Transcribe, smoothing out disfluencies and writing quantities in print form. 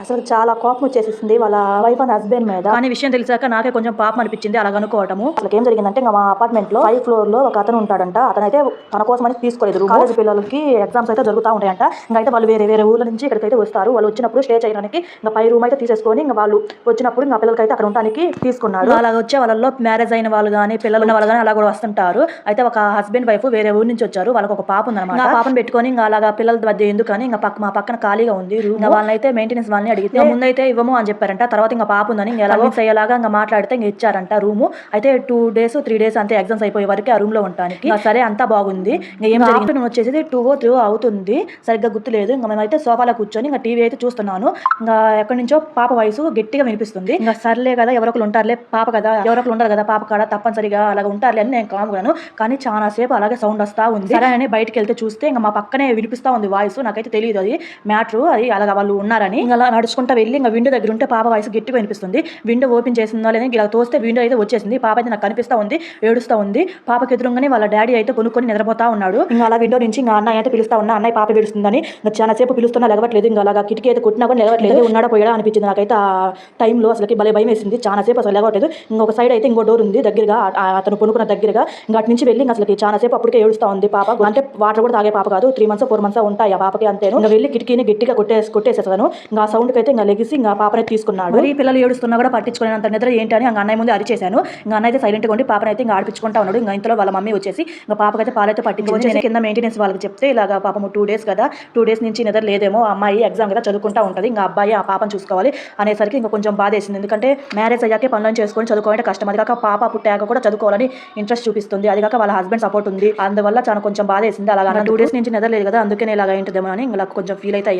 అసలు చాలా కోపం వచ్చేసింది వాళ్ళ వైఫ్ అండ్ హస్బెండ్ మీద. కానీ విషయం తెలిసాక నాకే కొంచెం పాపం అనిపించింది అలా అనుకోవటము. అసలు ఏం జరిగిందంటే ఇంకా మా అపార్ట్మెంట్ లో 5th floor లో ఒక అతను ఉంటాడంట. అతనైతే తన కోసం అని తీసుకోలేదు. కాలేజ్ పిల్లలకి ఎగ్జామ్స్ అయితే జరుగుతూ ఉంటాయంట. ఇంకా వాళ్ళు వేరే వేరే ఊర్ల నుంచి ఇక్కడికైతే వస్తారు. వాళ్ళు వచ్చినప్పుడు స్టే చేయడానికి ఇంకా పై రూమ్ అయితే తీసేసుకొని ఇంకా వాళ్ళు వచ్చినప్పుడు ఇంకా పిల్లలకి అయితే అక్కడ ఉండడానికి తీసుకున్నాడు. అలా వచ్చే వాళ్ళలో మ్యారేజ్ అయిన వాళ్ళు కానీ పిల్లలు ఉన్న వాళ్ళు కానీ అలా కూడా వస్తుంటారు. అయితే ఒక హస్బెండ్ వైఫ్ వేరే ఊరు నుంచి వచ్చారు. వాళ్ళకి ఒక పాప ఉందన్నమాట. పాపను పెట్టుకొని ఇంకా అలాగా పిల్లల మధ్య ఎందుకని ఇంకా మా పక్కన ఖాళీగా ఉంది రూమ్. వాళ్ళనైతే మెయింటెనెన్స్ వాళ్ళని అడిగితే ముందైతే ఇవ్వము అని చెప్పారంట. తర్వాత ఇంకా పాప ఉందని ఇంకా ఎలా అయ్యేలాగా ఇంకా మాట్లాడితే ఇంకా ఇచ్చారంట రూము. అయితే 2 days 3 days అంతే ఎగ్జామ్స్ అయిపోయే వరకు ఆ రూమ్ లో ఉండడానికి. సరే అంతా బాగుంది. ఇంకా ఏం జరిగింది వచ్చేసి 2 అవుతుంది సరిగ్గా గుర్తులేదు. ఇంకా మేమైతే సోఫాలో కూర్చొని ఇంకా టీవీ అయితే చూస్తున్నాను. ఇంకా ఎక్కడి నుంచో పాప వాయిస్ గట్టిగా వినిపిస్తుంది. ఇంకా సర్లే కదా ఎవరొకరు ఉంటారులే పాప కదా ఎవరొకరు ఉంటారు కదా పాప కాడ తప్పనిసరిగా అలాగ ఉంటారులే అని నేను కాముకున్నాను. కానీ చాలా సేపు అలాగే సౌండ్ వస్తా ఉంది. సరే అని బయటకు వెళ్తే చూస్తే ఇంకా మా పక్కనే వినిపిస్తా ఉంది వాయిస్. నాకైతే తెలియదు అది మ్యాటర్ అది అలాగ వాళ్ళు ఉన్నారని. ఇంకా అలా నడుచుకుంటా వెళ్ళి ఇంకా విండో దగ్గర ఉంటే పాప వాయిస్ గట్టిగా వినిపిస్తుంది. విండో ఓపెన్ చేసిందో లేదని ఇలా తోస్తే విండో అయితే వచ్చేసింది. పాప అయితే నాకు కనిపిస్తా ఉంది ఏడుస్తా ఉంది. పాపకి ఎదురుగానే వాళ్ళ డాడీ అయితే కొనుక్కొని నిద్రపోతా ఉన్నాడు. ఇంకా అలా విండో నుంచి ఇంకా అన్నయ్య అయితే పిలుస్తా ఉన్నా. అన్నయ్య పాప ఏడుస్తుందని ఇంకా చాలా సేపు పిలుస్తున్నా లేవట్లేదు. ఇంకా అలాగా కిటికీ అయితే కొట్టినా కూడా నిలవట్లేదు. ఉన్నాడా పోయాడా అనిపించింది నాకైతే ఆ టైంలో. అసలు భలే భయం వేసింది. చాలా సేపు అసలు లేవట్లేదు. ఇంకొక సైడ్ అయితే ఇంకో డోర్ ఉంది దగ్గరగా అతను కొనుక్కున్న దగ్గరగా. ఇంకా అటు నుంచి వెళ్ళి అసలు చాలా సేపు అప్పటికే ఏడుస్తా ఉంది పాప. అంటే వాటర్ కూడా తాగే పాప కాదు. 3 months 4 months ఉంటాయి ఆ పాపకి అంతే. ఇంకా వెళ్ళి కిటికీని గట్టిగా కొట్టేసేసాను. ఇంకా ఆ సౌండ్కి అయితే ఇంకా లెగిసి ఇంకా పాపని తీసుకున్నాడు. మరి పిల్లలు ఏడుస్తున్నా కూడా పట్టించుకునేంత నిద్ర ఏంటి అని ఇంకా అన్నయ్య ముందు అరిచేశాను. ఇంకా అన్నయ్య అయితే సైలెంట్గా ఉండి పాపనైతే ఇంకా ఆడిపించుకుంటా ఉన్నాడు. ఇంకా ఇంతలో వాళ్ళ మమ్మీ వచ్చేసి ఇంకా పాపకైతే పాలైతే పట్టించుకొని కింద మెయింటెనెన్స్ వాళ్ళకి చెప్తే ఇలాగా పాపము 2 days కదా 2 days నుంచి నిద్ర లేదేమో అమ్మాయి ఎగ్జామ్ కదా చదువుకుంటా ఉంటుంది. ఇంకా అబ్బాయి ఆ పాపను చూసుకోవాలి అనేసరికి ఇంకా కొంచెం బాధేసింది. ఎందుకంటే మ్యారేజ్ అయ్యాకే పనులను చేసుకొని చదువుకోవాలంటే కష్టం. అది కాక పాప పుట్టాక కూడా చదువుకోవాలని ఇంట్రెస్ట్ చూపిస్తుంది. అది కాక వాళ్ళ హస్బెండ్ సపోర్ట్ ఉంది. అందువల్ల చాలా కొంచెం బాధేసింది. అలాగా 2 days నుంచి నిద్ర లేదు కదా అందుకనే ఇలాగ ఏంటిదేమో అని ఇంకా కొంచెం ఫీల్ అయితే